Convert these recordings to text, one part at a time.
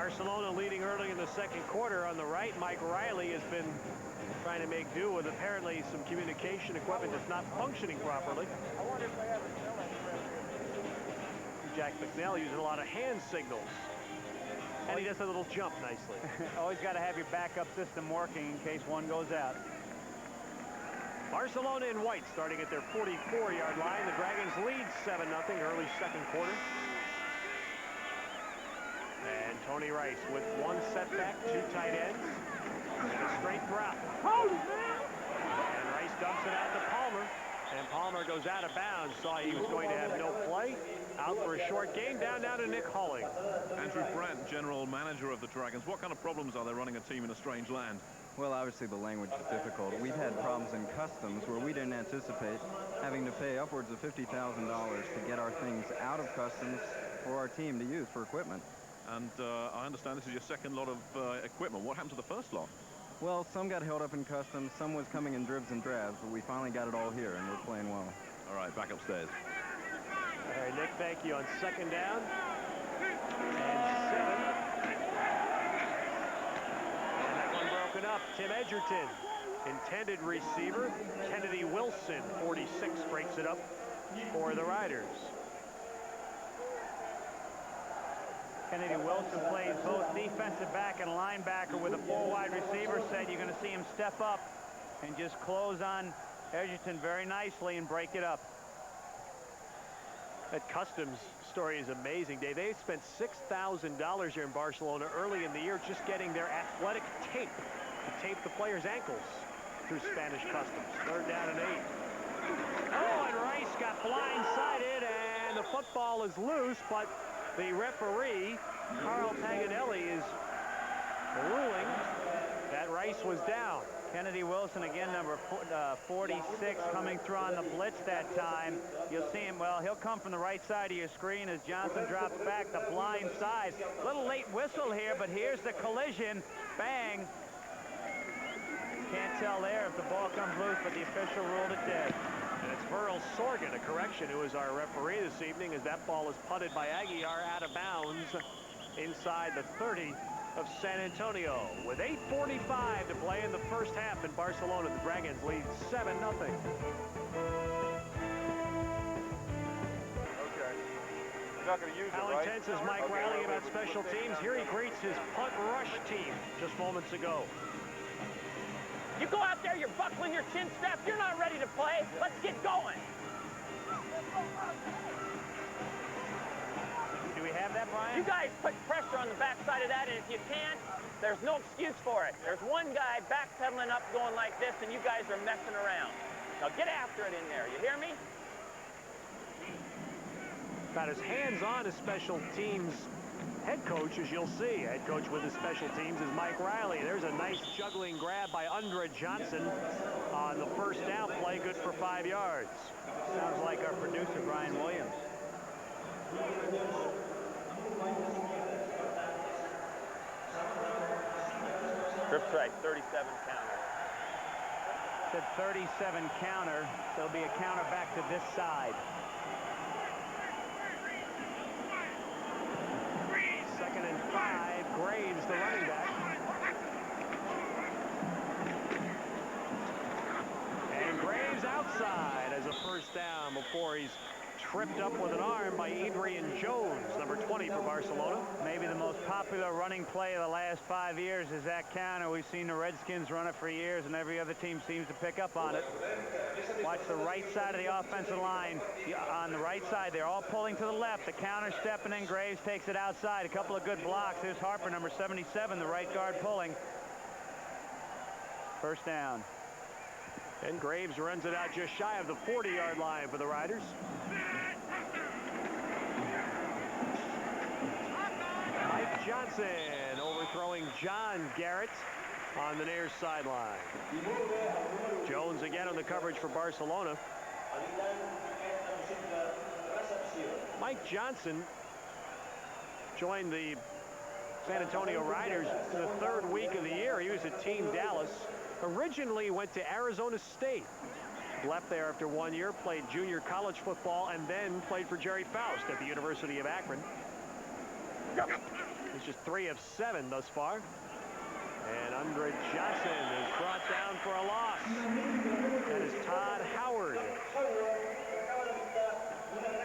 Barcelona leading early in the second quarter. On the right, Mike Riley has been trying to make do with apparently some communication equipment that's not functioning properly. I wonder if they have a Jack McNeil using a lot of hand signals. And he does a little jump nicely. Always got to have your backup system working in case one goes out. Barcelona in white starting at their 44-yard line. The Dragons lead 7-0 early second quarter. And Tony Rice with one setback, two tight ends, and a straight drop. And Rice dumps it out to Palmer. And Palmer goes out of bounds. Saw he was going to have no play. Out for a short gain. Down to Nick Holling. Andrew Brandt, general manager of the Dragons. What kind of problems are they running a team in a strange land? Well, obviously the language is difficult. We've had problems in customs where we didn't anticipate having to pay upwards of $50,000 to get our things out of customs for our team to use for equipment. And I understand this is your second lot of equipment. What happened to the first lot? Well, some got held up in customs, some was coming in dribs and drabs, but we finally got it all here, and we're playing well. All right, back upstairs. All right, Nick, thank you. On second down and 7. And that one broken up. Tim Edgerton, intended receiver. Kennedy Wilson, 46, breaks it up for the Riders. Kennedy Wilson plays both defensive back and linebacker with a 4 wide receiver set. You're going to see him step up and just close on Edgerton very nicely and break it up. That customs story is amazing, Dave. They spent $6,000 here in Barcelona early in the year just getting their athletic tape to tape the players' ankles through Spanish customs. Third down and 8. Oh, and Rice got blindsided, and the football is loose, but the referee, Carl Paganelli, is ruling that Rice was down. Kennedy Wilson, again, number 46, coming through on the blitz that time. You'll see him, well, he'll come from the right side of your screen as Johnson drops back the blind side. Little late whistle here, but here's the collision. Bang. Can't tell there if the ball comes loose, but the official ruled it dead. And it's Verl Sorgan, a correction, who is our referee this evening, as that ball is punted by Aguiar out of bounds inside the 30 of San Antonio. With 8:45 to play in the first half in Barcelona, the Dragons lead 7-0. Okay. You're not going to use How it, right? intense is Mike Riley about special teams? Here he greets his punt rush team just moments ago. You go out there, you're buckling your chin strap, you're not ready to play. Let's get going. Do we have that, Brian? You guys put pressure on the backside of that, and if you can't, there's no excuse for it. There's one guy backpedaling up going like this, and you guys are messing around. Now get after it in there, you hear me? About as hands-on as special teams head coach as you'll see. Head coach with the special teams is Mike Riley. There's a nice juggling grab by Undra Johnson on the first down play, good for 5 yards. Sounds like our producer, Brian Williams. Script's right, 37 counter. Said 37 counter, so it'll be a counter back to this side. Second and 5, Graves, the running back. And Graves outside as a first down before he's tripped up with an arm by Adrian Jones, number 20 for Barcelona. Maybe the most popular running play of the last 5 years is that counter. We've seen the Redskins run it for years, and every other team seems to pick up on it. Watch the right side of the offensive line. On the right side, they're all pulling to the left. The counter stepping in. Graves takes it outside. A couple of good blocks. Here's Harper, number 77, the right guard pulling. First down. And Graves runs it out just shy of the 40-yard line for the Riders. Mike Johnson overthrowing John Garrett on the near sideline. Jones again on the coverage for Barcelona. Mike Johnson joined the San Antonio Riders in the 3rd week of the year. He was at Team Dallas. Originally went to Arizona State. Left there after 1 year, played junior college football, and then played for Jerry Faust at the University of Akron. He's just 3 of 7 thus far. And Andre Johnson is brought down for a loss. That is Todd Howard.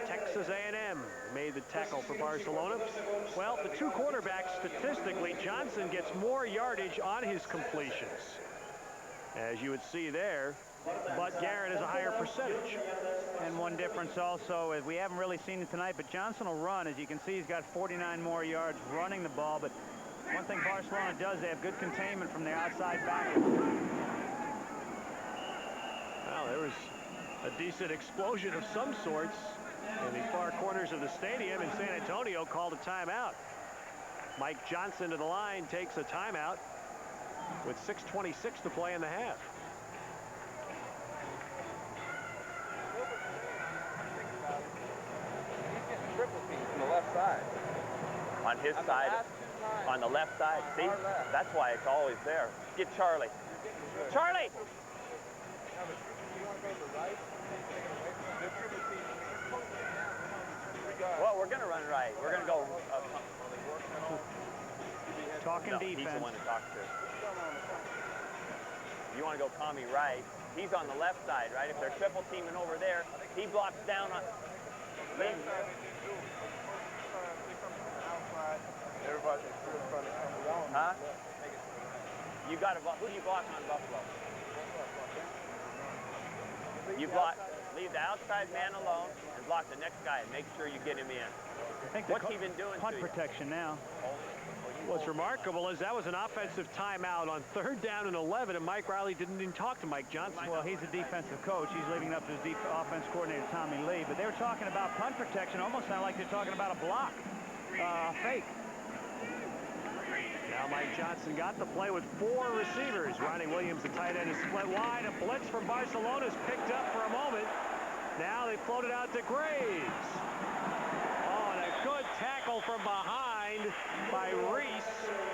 Texas A&M made the tackle for Barcelona. Well, the 2 quarterbacks, statistically, Johnson gets more yardage on his completions, as you would see there, but Garrett is a higher percentage. And one difference also is we haven't really seen it tonight, but Johnson will run. As you can see, he's got 49 more yards running the ball, but one thing Barcelona does, they have good containment from their outside back. Well, there was a decent explosion of some sorts in the far corners of the stadium, and San Antonio called a timeout. Mike Johnson to the line takes a timeout with 6:26 to play in the half. He's getting triple teams from the left side. On his side, on the left side. See, that's why it's always there. Get Charlie. Charlie! You want to go to the right? The triple team. Well, we're going to run right. We're going to go. Talking No, defense. he's the one to talk to. You want to go Tommy right. He's on the left side, right? If they're triple teaming over there, he blocks down on. Everybody's trying to come around. Huh? You got to block. Who do you block on Buffalo? You block. Leave the outside man alone and block the next guy and make sure you get him in. I think What's he been doing punt to you? protection now. What's remarkable is that was an offensive timeout on 3rd down and 11, and Mike Riley didn't even talk to Mike Johnson. Well, he's a defensive coach. He's leaving it up to his offense coordinator, Tommy Lee. But they were talking about punt protection. Almost sounded like they're talking about a block. Fake. Now Mike Johnson got the play with 4 receivers. Ronnie Williams, the tight end, is split wide. A blitz from Barcelona is picked up for a moment. Now they float it out to Graves. Oh, and a good tackle from behind by Reese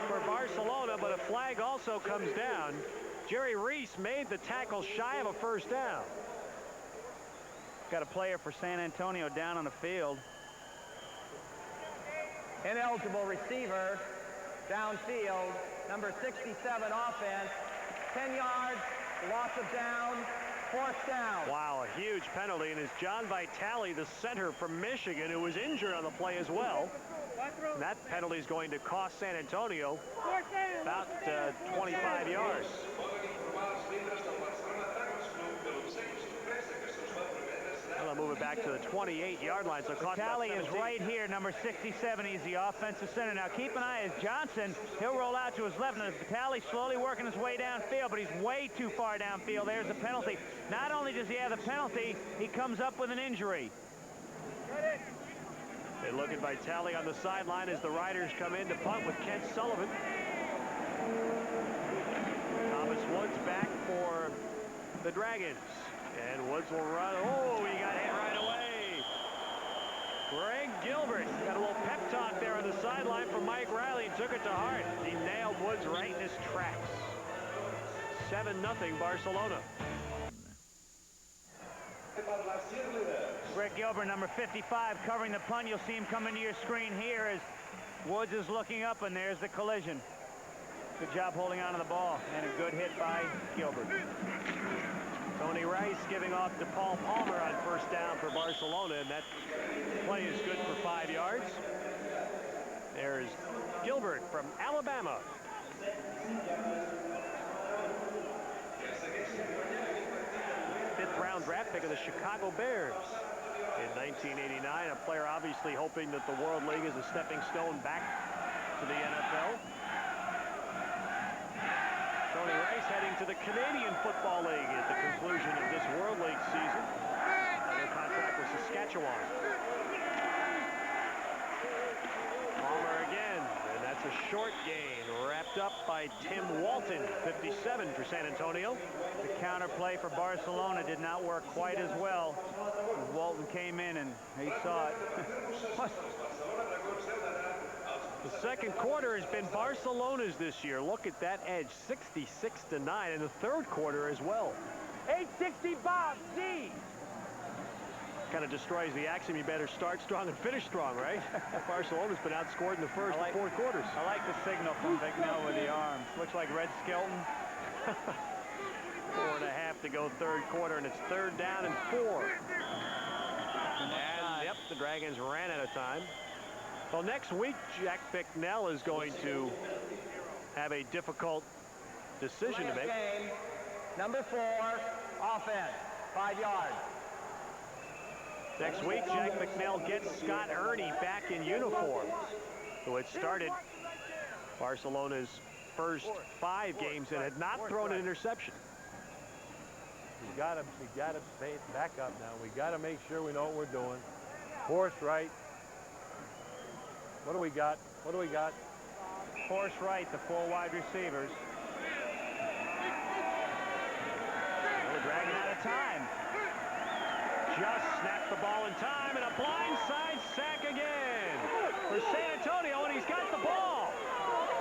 for Barcelona, but a flag also comes down. Jerry Reese made the tackle shy of a 1st down. Got a player for San Antonio down on the field. Ineligible receiver, downfield, number 67 offense, 10 yards, loss of down, 4th down. Wow, a huge penalty, and it's John Vitale, the center from Michigan, who was injured on the play as well. And that penalty is going to cost San Antonio about 25 yards. They'll move it back to the 28-yard line. So Vitale is right here, number 67. He's the offensive center. Now keep an eye as Johnson, he'll roll out to his left. And Vitale slowly working his way downfield, but he's way too far downfield. There's the penalty. Not only does he have the penalty, he comes up with an injury. They look at Vitale on the sideline as the Riders come in to punt with Kent Sullivan. Thomas Woods back for the Dragons. And Woods will run. Oh, he got hit right away. Greg Gilbert got a little pep talk there on the sideline from Mike Riley and took it to heart. He nailed Woods right in his tracks. 7-0 Barcelona. Greg Gilbert, number 55, covering the punt. You'll see him come into your screen here as Woods is looking up, and there's the collision. Good job holding on to the ball, and a good hit by Gilbert. Tony Rice giving off to Paul Palmer on 1st down for Barcelona, and that play is good for 5 yards. There's Gilbert from Alabama. Fifth-round draft pick of the Chicago Bears in 1989. A player obviously hoping that the World League is a stepping stone back to the NFL. Tony Rice heading to the Canadian Football League at the conclusion of this World League season. Their contract with Saskatchewan. Palmer again, and that's a short gain, wrapped up by Tim Walton, 57 for San Antonio. The counterplay for Barcelona did not work quite as well as Walton came in, and he saw it. The second quarter has been Barcelona's this year. Look at that edge, 66-9, in the third quarter as well. 860 Bob, D. Kind of destroys the axiom, you better start strong and finish strong, right? Barcelona's been outscored in the first and fourth quarters. I like the signal from Bicknell with the arms. Looks like Red Skelton. 4.5 to go third quarter, and it's 3rd down and 4. And, yep, the Dragons ran out of time. Well, next week, Jack Bicknell is going to have a difficult decision to make. Game, number 4, offense, 5 yards. Next week, Jack Bicknell gets Scott Ernie back in uniform, who had started Barcelona's first 5 games and had not thrown an interception. We got to back up now. We got to make sure we know what we're doing. Force right. What do we got? What do we got? Force right, the 4 wide receivers. Well, the Dragons out of time. Just snapped the ball in time, and a blindside sack again for San Antonio, and he's got the ball.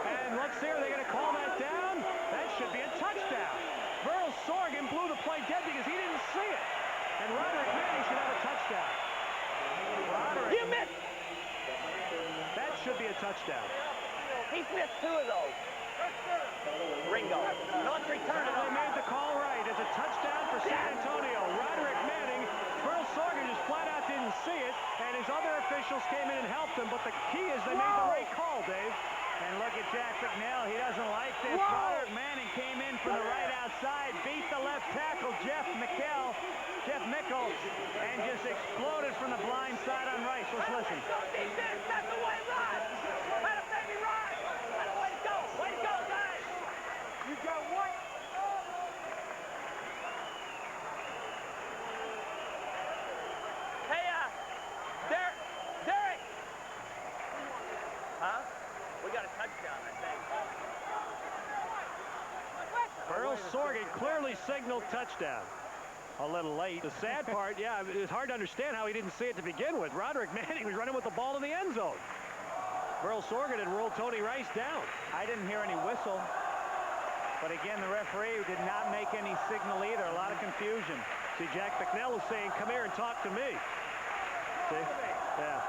And let's see, are they going to call that down? That should be a touchdown. Burl Sorgan blew the play dead because he didn't see it. And Roderick Manning should have a touchdown. Roderick. You missed! That should be a touchdown. He's missed 2 of those. Ringo. Not returning. They made the call right. It's a touchdown for San Antonio. Roderick Manning. Burl Sorgan just flat out didn't see it, and his other officials came in and helped him, but the key is they made the right call, Dave. And look at Jack Bicknell. He doesn't like this. Roderick Manning came in from the right outside, beat the left tackle, Jeff Mickle, and just exploded from the blind side on Rice. Let's listen. That's the way, run! Let him baby run! Let him way to go! Way to go, guys! You got what? Hey, Derek! Huh? We got a touchdown, I think. Burl Sorgan clearly signaled touchdown. A little late. The sad part, yeah, it's hard to understand how he didn't see it to begin with. Roderick Manning was running with the ball in the end zone. Burl Sorgan had rolled Tony Rice down. I didn't hear any whistle. But again, the referee did not make any signal either. A lot of confusion. See, Jack Bicknell is saying, come here and talk to me. See? Yeah.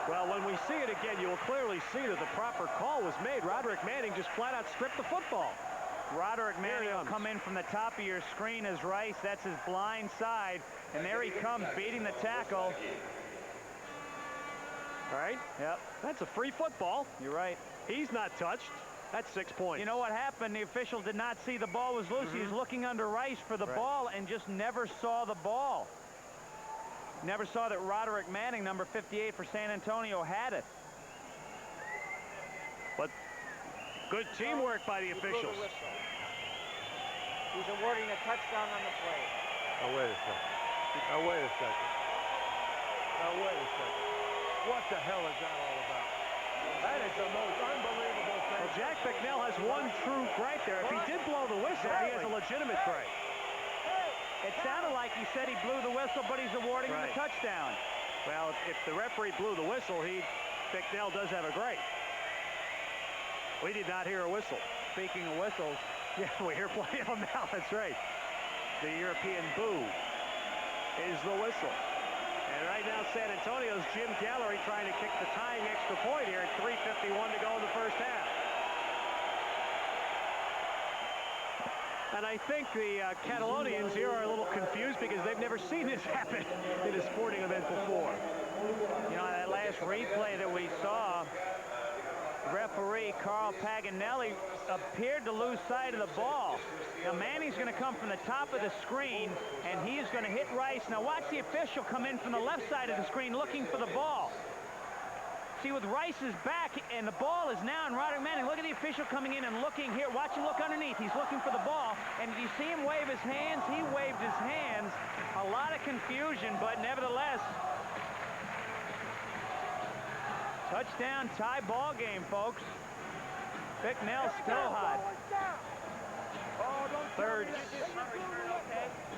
Well, when we see it again, you will clearly see that the proper call was made. Roderick Manning just flat out stripped the football. Roderick Manning will come in from the top of your screen as Rice. That's his blind side. And there he comes, beating the tackle. All right? Yep. That's a free football. You're right. He's not touched. That's 6 points. You know what happened? The official did not see the ball was loose. He was looking under Rice for the ball and just never saw the ball. Never saw that Roderick Manning, number 58 for San Antonio, had it. But good teamwork by the officials. He's awarding a touchdown on the play. Now, wait a second. Now, wait a second. Now, wait a second. What the hell is that all about? That is the most unbelievable thing. Well, Jack Bicknell has one true gripe there. If he did blow the whistle, he has a legitimate gripe. It sounded like he said he blew the whistle, but he's awarding him the touchdown. Well, if the referee blew the whistle, Bicknell does have a gripe. We did not hear a whistle. Speaking of whistles, yeah, we hear plenty of them now. That's right. The European boo is the whistle. And right now, San Antonio's Jim Gallery trying to kick the tying extra point here at 3:51 to go in the first half. And I think the Catalonians here are a little confused because they've never seen this happen in a sporting event before. You know, that last replay that we saw, referee Carl Paganelli appeared to lose sight of the ball. Now Manning's going to come from the top of the screen, and he is going to hit Rice. Now watch the official come in from the left side of the screen looking for the ball. See, with Rice's back, and the ball is now in Roderick Manning. Look at the official coming in and looking here. Watch him look underneath. He's looking for the ball. And did you see him wave his hands? He waved his hands. A lot of confusion, but nevertheless, touchdown, tie ball game, folks. Bicknell still hot. Third.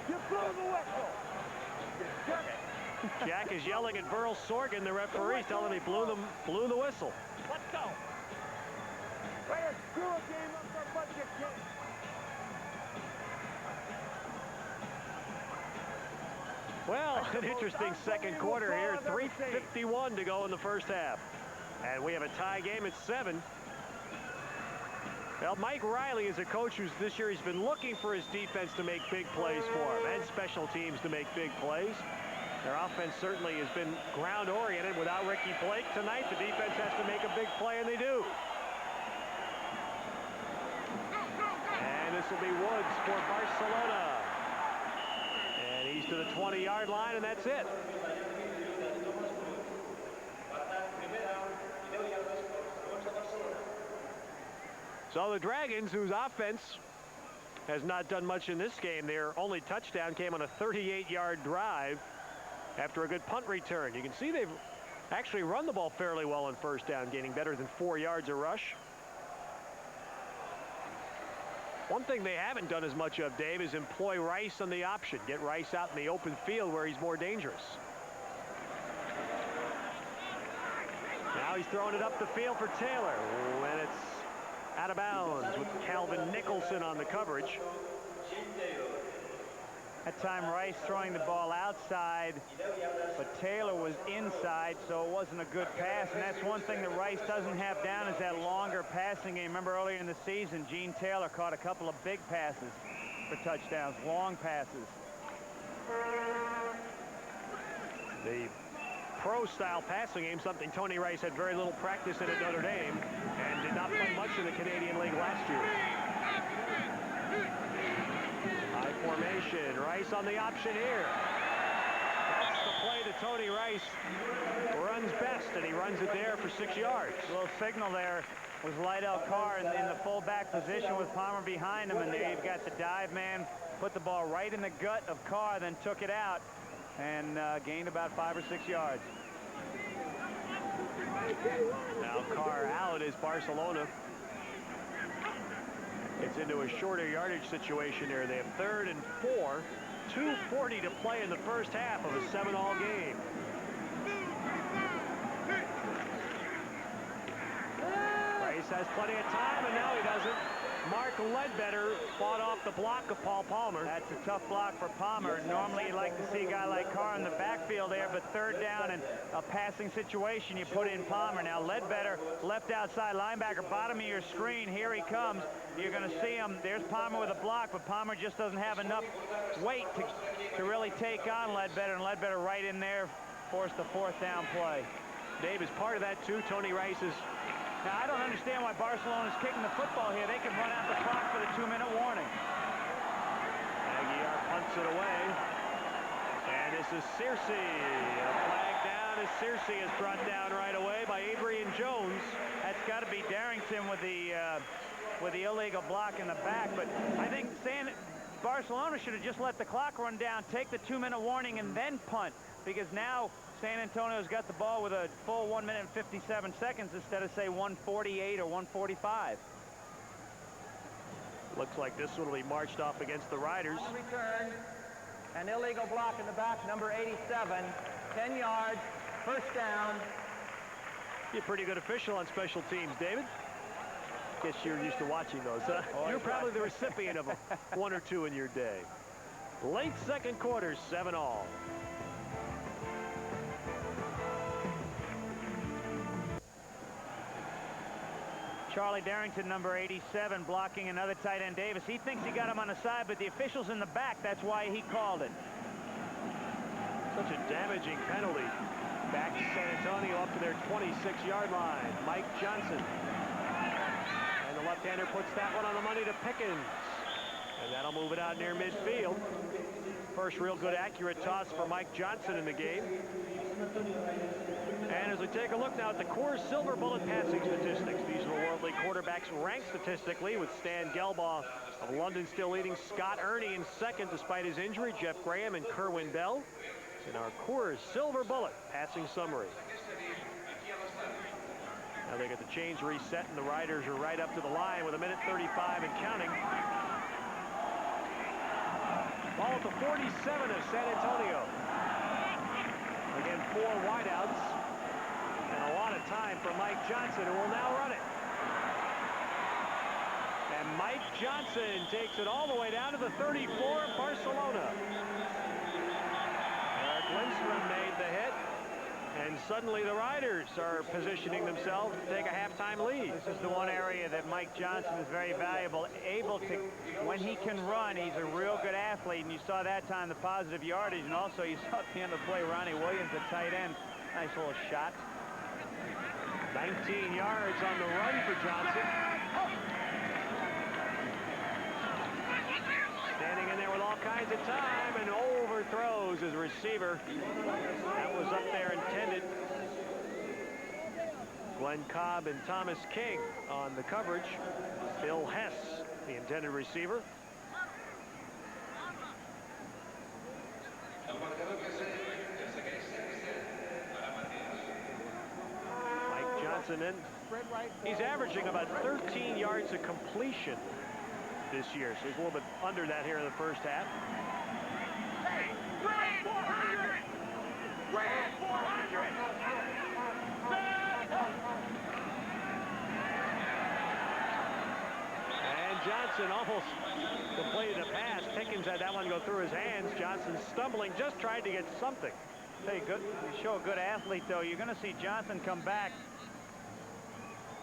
You blew the whistle. Jack is yelling at Burl Sorgan, the referee, telling him he blew the whistle. Let's go. Way to screw a game up for a bunch of kids. Well, an interesting second quarter here. 3:51 to go in the first half. And we have a tie game at 7. Well, Mike Riley is a coach who's this year he's been looking for his defense to make big plays for him and special teams to make big plays. Their offense certainly has been ground-oriented. Without Ricky Blake tonight, the defense has to make a big play, and they do. And this will be Woods for Barcelona. And he's to the 20-yard line, and that's it. So the Dragons, whose offense has not done much in this game, their only touchdown came on a 38-yard drive after a good punt return. You can see they've actually run the ball fairly well on first down, gaining better than 4 yards a rush. One thing they haven't done as much of, Dave, is employ Rice on the option. Get Rice out in the open field where he's more dangerous. Now he's throwing it up the field for Taylor. And it's out of bounds with Calvin Nicholson on the coverage. That time Rice throwing the ball outside, but Taylor was inside, so it wasn't a good pass. And that's one thing that Rice doesn't have down is that longer passing game. Remember earlier in the season, Gene Taylor caught a couple of big passes for touchdowns, long passes. The pro-style passing game, something Tony Rice had very little practice in at Notre Dame and did not play much in the Canadian League last year. High formation. Rice on the option here. That's the play that Tony Rice runs best, and he runs it there for 6 yards. A little signal there was Lydell Carr in the fullback position with Palmer behind him, and there you've got the dive man, put the ball right in the gut of Carr, then took it out and gained about 5 or 6 yards. Now Carr out is Barcelona. It's into a shorter yardage situation here. They have 3rd and 4. 2:40 to play in the first half of a 7-all game. Rice has plenty of time, and now he doesn't. Mark Ledbetter fought off the block of Paul Palmer. That's a tough block for Palmer. Normally you like to see a guy like Carr in the backfield there, but 3rd down and a passing situation, you put in Palmer. Now Ledbetter, left outside linebacker, bottom of your screen. Here he comes. You're going to see him. There's Palmer with a block, but Palmer just doesn't have enough weight to really take on Ledbetter, and Ledbetter right in there forced the 4th down play. Dave, is part of that too. Tony Rice is... Now, I don't understand why Barcelona's kicking the football here. They can run out the clock for the 2-minute warning. Aguiar punts it away. And this is Searcy. A flag down as Searcy is brought down right away by Adrian Jones. That's got to be Darrington with the illegal block in the back. But I think Barcelona should have just let the clock run down, take the 2-minute warning, and then punt. Because now San Antonio's got the ball with a full 1 minute and 57 seconds instead of, say, 1:48 or 1:45. Looks like this one will be marched off against the Riders. Return. An illegal block in the back, number 87. 10 yards, 1st down. You're a pretty good official on special teams, David. Guess you're used to watching those, huh? Oh, you're probably the recipient of 1 or 2 in your day. Late second quarter, 7-all. Charlie Darrington, number 87, blocking another tight end, Davis. He thinks he got him on the side, but the official's in the back. That's why he called it. Such a damaging penalty. Back to San Antonio up to their 26-yard line. Mike Johnson. And the left-hander puts that one on the money to Pickens. And that'll move it out near midfield. First real good accurate toss for Mike Johnson in the game. And as we take a look now at the Coors Silver Bullet passing statistics, these are the World League quarterbacks ranked statistically, with Stan Gelbaugh of London still leading, Scott Ernie in second despite his injury, Jeff Graham and Kerwin Bell in our Coors Silver Bullet passing summary. Now they get the chains reset, and the Riders are right up to the line with 1:35 and counting. Ball at the 47 of San Antonio. Again, 4 wideouts. And a lot of time for Mike Johnson, who will now run it. And Mike Johnson takes it all the way down to the 34 of Barcelona. suddenly the Riders are positioning themselves to take a halftime lead. This is the one area that Mike Johnson is very valuable. Able to, when he can run, he's a real good athlete, and you saw that time the positive yardage, and also you saw at the end of the play Ronnie Williams, the tight end. Nice little shot. 19 yards on the run for Johnson. Standing in there with all kinds of time and overthrows his receiver. That was up there intended. Glenn Cobb and Thomas King on the coverage. Bill Hess, the intended receiver. Mike Johnson in. He's averaging about 13 yards of completion this year, so he's a little bit under that here in the first half. And Johnson almost completed a pass. Pickens had that one go through his hands. Johnson stumbling, just trying to get something. Hey, good. You show a good athlete, though. You're going to see Johnson come back.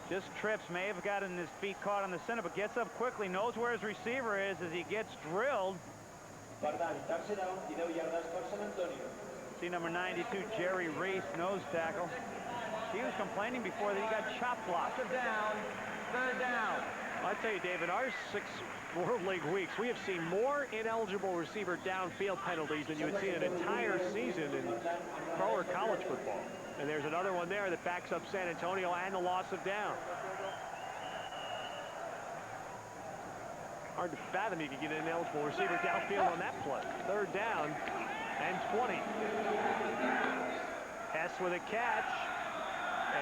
Just trips, may have gotten his feet caught on the center, but gets up quickly, knows where his receiver is as he gets drilled. See number 92, Jerry Reese, nose tackle. He was complaining before that he got chop blocked. Down, third down. I tell you, David, our 6 World League weeks, we have seen more ineligible receiver downfield penalties than you would see in an entire season in pro or college football. And there's another one there that backs up San Antonio and the loss of down. Hard to fathom you could get an ineligible receiver downfield on that play. Third down and 20. Hess with a catch.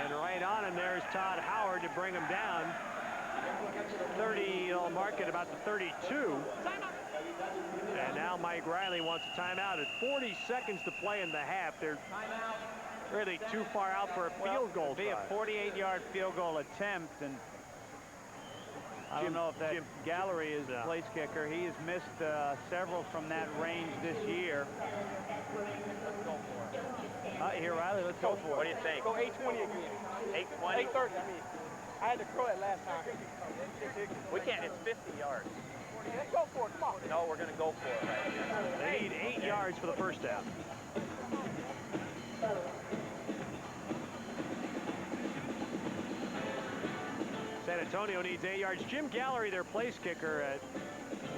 And right on him there is Todd Howard to bring him down. 30, he'll mark it about the 32. And now Mike Riley wants a timeout at 40 seconds to play in the half. They're really too far out for a field goal. Be a 48-yard field goal attempt, and I don't know if that Gallery is the place kicker. He has missed several from that range this year. Let's go for it. Here, Riley, let's go for it. What do you think? Go 820 again. 820? 830, I mean. I had to throw it last time. We can't. It's 50 yards. Let's go for it. Come on. No, we're going to go for it right here. They need 8 yards for the first down. San Antonio needs 8 yards. Jim Gallery, their place kicker,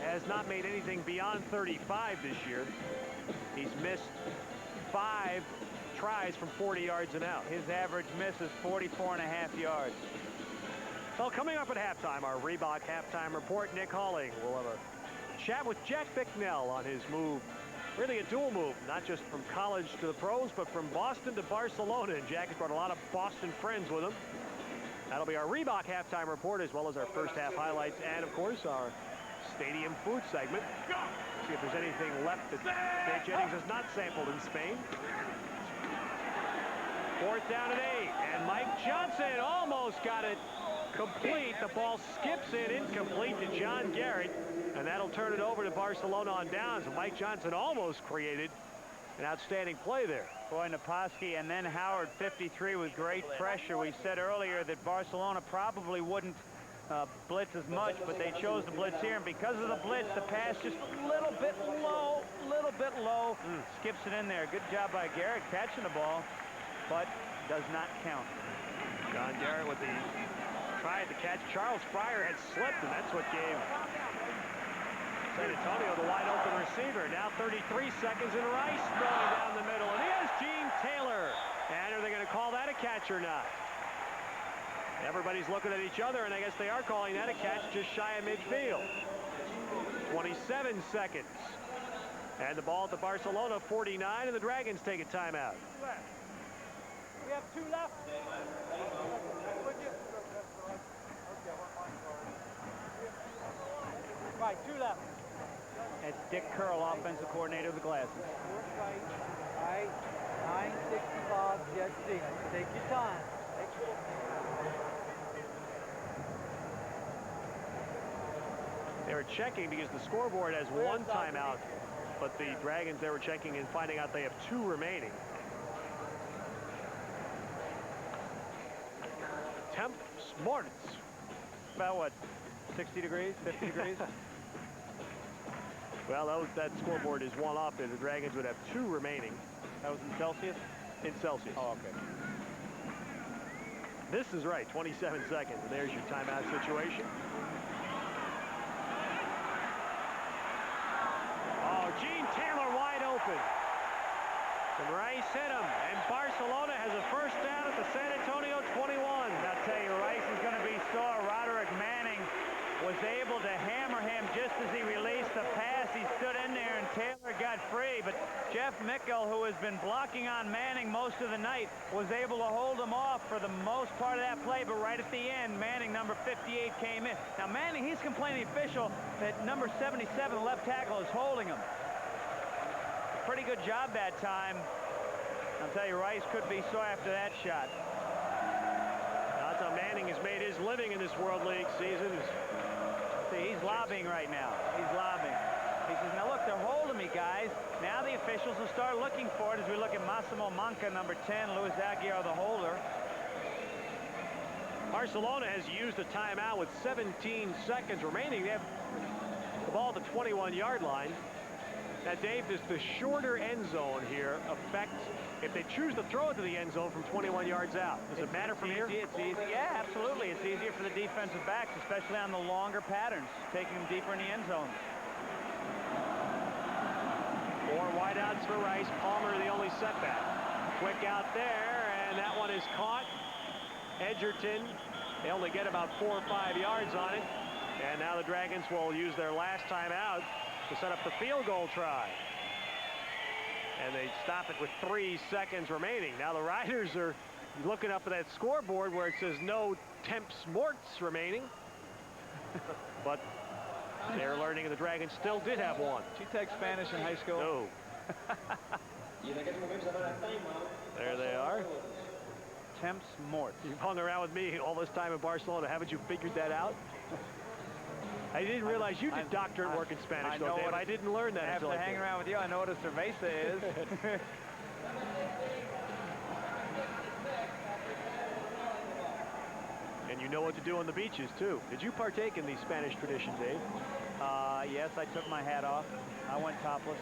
has not made anything beyond 35 this year. He's missed 5 tries from 40 yards and out. His average miss is 44.5 yards. Well, coming up at halftime, our Reebok halftime report. Nick Halling will have a chat with Jack Bicknell on his move. Really a dual move, not just from college to the pros, but from Boston to Barcelona. And Jack has brought a lot of Boston friends with him. That'll be our Reebok halftime report, as well as our first half highlights, and of course our stadium food segment. See if there's anything left that Dave Jennings has not sampled in Spain. Fourth down and 8, and Mike Johnson almost got it complete. The ball skips in, incomplete to John Garrett, and that'll turn it over to Barcelona on downs. And Mike Johnson almost created an outstanding play there. Boy, Naposki and then Howard, 53, with great pressure. We said earlier that Barcelona probably wouldn't blitz as much, but they chose to blitz here, and because of the blitz, the pass just a little bit low, skips it in there. Good job by Garrett catching the ball, but does not count. John Garrett with the try to catch. Charles Fryer had slipped, and that's what gave San Antonio the wide open receiver. Now 33 seconds, and Rice throwing down the middle, and here's Gene Taylor. And are they going to call that a catch or not? Everybody's looking at each other, and I guess they are calling that a catch just shy of midfield. 27 seconds. And the ball at the Barcelona 49, and the Dragons take a timeout. We have 2 left. Right, 2 left. That's Dick Curl, offensive coordinator of the Glasses. Right, 965, Jet C. Take your time. They were checking because the scoreboard has 1 timeout, but the Dragons, they were checking and finding out they have 2 remaining. Temp Mortz. About what, 60 degrees, 50 degrees? Well, that scoreboard is one up, and the Dragons would have 2 remaining. That was in Celsius? In Celsius. Oh, okay. This is right, 27 seconds. And there's your timeout situation. Oh, Gene Taylor wide open. And Rice hit him. And Barcelona has a first down at the San Antonio 21. I'll tell you, Rice is going to be sore. Roderick Manning was able to hammer him just as he released the pass. He stood in there and Taylor got free, but Jeff Mickel, who has been blocking on Manning most of the night, was able to hold him off for the most part of that play, but right at the end, Manning, number 58, came in. Now Manning, he's complaining to the official that number 77, the left tackle, is holding him. Pretty good job that time. I'll tell you, Rice could be sore after that shot. That's how Manning has made his living in this World League season. See, he's lobbying right now. He's lobbying. He says, now look, they're holding me, guys. Now the officials will start looking for it as we look at Massimo Manca, number 10, Luis Aguiar, the holder. Barcelona has used a timeout with 17 seconds remaining. They have the ball at the 21-yard line. Now, Dave, does the shorter end zone here affect if they choose to throw it to the end zone from 21 yards out? Does it matter from here? It's easy. Yeah, absolutely. It's easier for the defensive backs, especially on the longer patterns, taking them deeper in the end zone. 4 wideouts for Rice. Palmer the only setback. Quick out there, and that one is caught. Edgerton, they only get about 4 or 5 yards on it. And now the Dragons will use their last timeout to set up the field goal try. And they stop it with 3 seconds remaining. Now the Riders are looking up at that scoreboard where it says no temps morts remaining. But they're learning the Dragons still did have one. Did you take Spanish in high school? No. There they are. Temps morts. You've hung around with me all this time in Barcelona. Haven't you figured that out? I didn't realize you did doctorate work in Spanish, though, Dave. I didn't learn that until after hanging around with you. I know what a cerveza is. And you know what to do on the beaches, too. Did you partake in the Spanish tradition, Dave? Yes, I took my hat off. I went topless.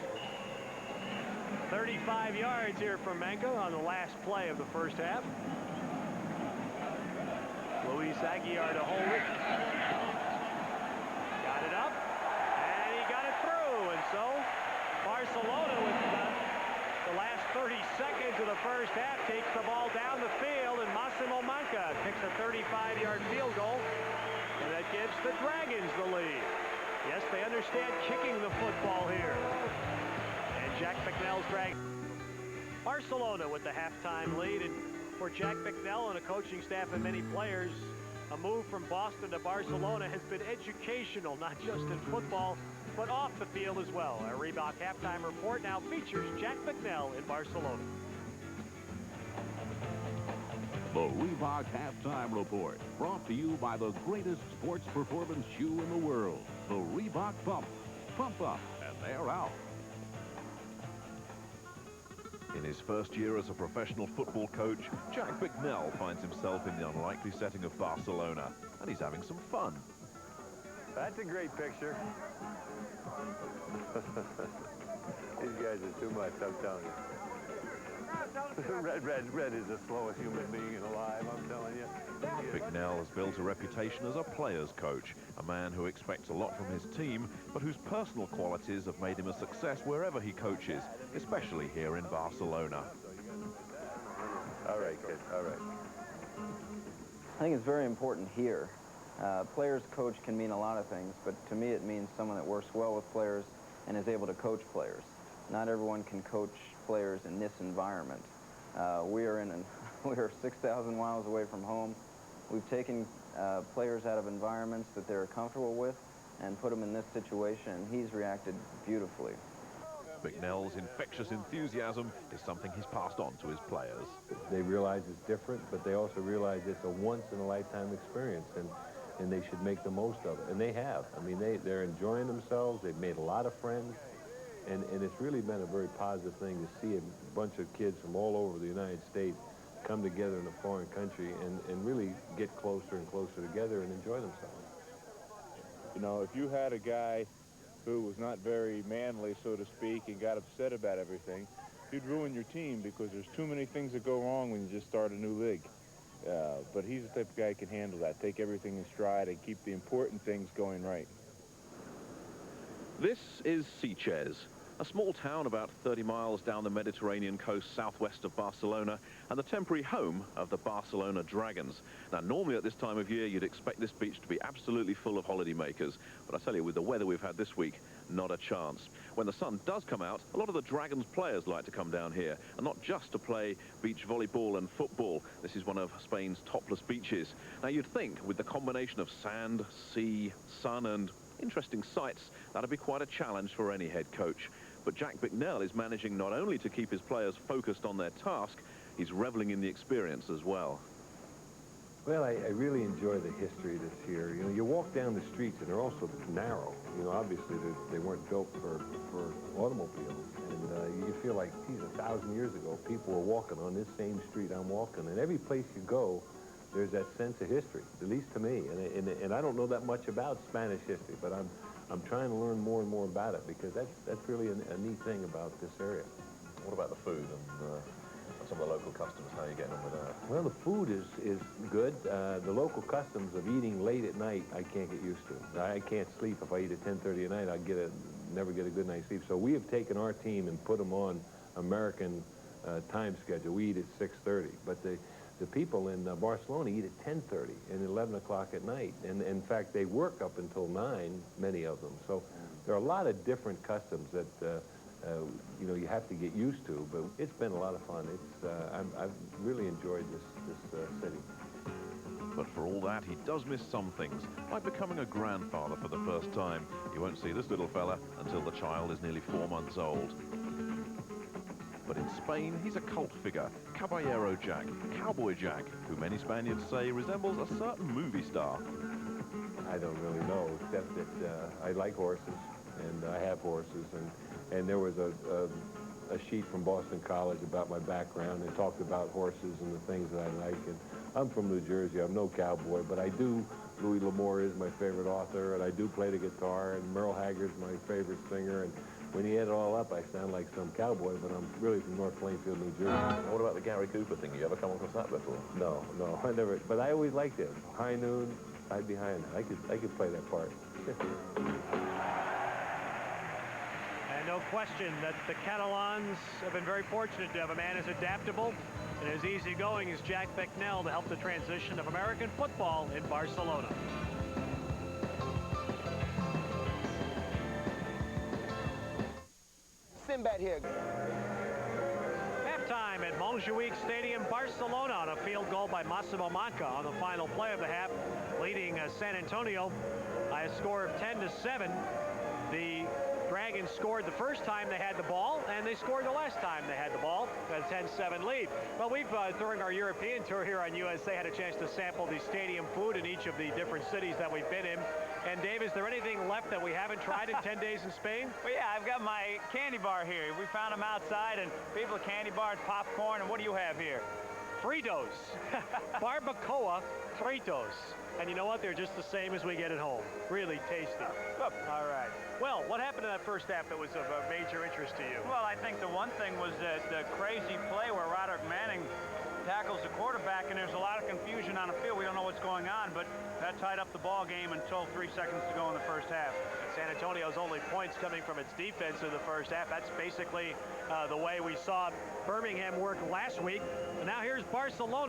35 yards here from Manca on the last play of the first half. Luis Aguiar to hold it. Got it up, and he got it through. And so Barcelona, with the last 30 seconds of the first half, takes the ball down the field, and Massimo Manca kicks a 35-yard field goal, and that gives the Dragons the lead. Yes, they understand kicking the football here. And Jack Bicknell's Dragons. Barcelona with the halftime lead, and for Jack Bicknell and a coaching staff and many players, a move from Boston to Barcelona has been educational, not just in football, but off the field as well. Our Reebok halftime report now features Jack Bicknell in Barcelona. The Reebok halftime report, brought to you by the greatest sports performance shoe in the world, the Reebok Pump. Pump up, and they're out. In his first year as a professional football coach, Jack Bicknell finds himself in the unlikely setting of Barcelona, and he's having some fun. That's a great picture. These guys are too much, I'm telling you. Red is the slowest human being alive, I'm telling you. Bicknell has built a reputation as a player's coach, a man who expects a lot from his team, but whose personal qualities have made him a success wherever he coaches, especially here in Barcelona. All right, kid, all right. I think it's very important here. Players coach can mean a lot of things, but to me it means someone that works well with players and is able to coach players. Not everyone can coach players in this environment. We are 6,000 miles away from home. We've taken players out of environments that they're comfortable with and put them in this situation, and he's reacted beautifully. Bicknell's infectious enthusiasm is something he's passed on to his players. They realize it's different, but they also realize it's a once-in-a-lifetime experience, and they should make the most of it. And they have. I mean, they're enjoying themselves. They've made a lot of friends. And it's really been a very positive thing to see a bunch of kids from all over the United States come together in a foreign country and really get closer and closer together and enjoy themselves. You know, if you had a guy who was not very manly, so to speak, and got upset about everything, you'd ruin your team because there's too many things that go wrong when you just start a new league. But he's the type of guy who can handle that, take everything in stride and keep the important things going right. This is Sitges, a small town about 30 miles down the Mediterranean coast southwest of Barcelona and the temporary home of the Barcelona Dragons. Now, normally at this time of year, you'd expect this beach to be absolutely full of holidaymakers. But I tell you, with the weather we've had this week, not a chance. When the sun does come out, a lot of the Dragons players like to come down here, and not just to play beach volleyball and football. This is one of Spain's topless beaches. Now, you'd think with the combination of sand, sea, sun, and interesting sights, that'd be quite a challenge for any head coach. But Jack Bicknell is managing not only to keep his players focused on their task, he's reveling in the experience as well. Well, I really enjoy the history that's here. You know, you walk down the streets and they're also narrow. You know, obviously they weren't built for automobiles. And you feel like, geez, 1,000 years ago, people were walking on this same street I'm walking. And every place you go, there's that sense of history, at least to me. And I don't know that much about Spanish history, but I'm trying to learn more and more about it because that's really a neat thing about this area. What about the food and some of the local customs? How are you getting on with that? Well, the food is good. The local customs of eating late at night, I can't get used to. I can't sleep if I eat at 10:30 at night. Never get a good night's sleep. So we have taken our team and put them on American time schedule. We eat at 6:30, but the people in Barcelona eat at 10:30 and 11 o'clock at night. And in fact, they work up until 9, many of them. So there are a lot of different customs that, you know, you have to get used to. But it's been a lot of fun. I've really enjoyed this city. But for all that, he does miss some things, like becoming a grandfather for the first time. You won't see this little fella until the child is nearly 4 months old. But in Spain, he's a cult figure, Caballero Jack, Cowboy Jack, who many Spaniards say resembles a certain movie star. I don't really know, except that I like horses, and I have horses, and there was a sheet from Boston College about my background and talked about horses and the things that I like. And I'm from New Jersey. I'm no cowboy, but I do. Louis L'Amour is my favorite author, and I do play the guitar, and Merle Haggard's my favorite singer. And when you add it all up, I sound like some cowboy, but I'm really from North Plainfield, New Jersey. What about the Gary Cooper thing? You ever come across that before? No, I never. But I always liked it. High Noon, I'd be high on that. I could play that part. And no question that the Catalans have been very fortunate to have a man as adaptable and as easygoing as Jack Bicknell to help the transition of American football in Barcelona. Sinbad here. Halftime at Montjuic Stadium, Barcelona, on a field goal by Massimo Manca on the final play of the half, leading San Antonio by a score of 10-7. The Dragons scored the first time they had the ball, and they scored the last time they had the ball, a 10-7 lead. Well, we've, during our European tour here on USA, had a chance to sample the stadium food in each of the different cities that we've been in. And Dave, is there anything left that we haven't tried in 10 days in Spain? Well, yeah, I've got my candy bar here. We found them outside, and people candy bars, popcorn, and what do you have here? Fritos. Barbacoa Fritos. And you know what? They're just the same as we get at home. Really tasty. Good. All right. Well, what happened in that first half that was of major interest to you? Well, I think the one thing was the crazy play where Roderick Manning tackles the quarterback, and there's a lot of confusion on the field. We don't know what's going on, but that tied up the ball game until 3 seconds to go in the first half. San Antonio's only points coming from its defense in the first half. That's basically the way we saw Birmingham work last week. And now here's Barcelona.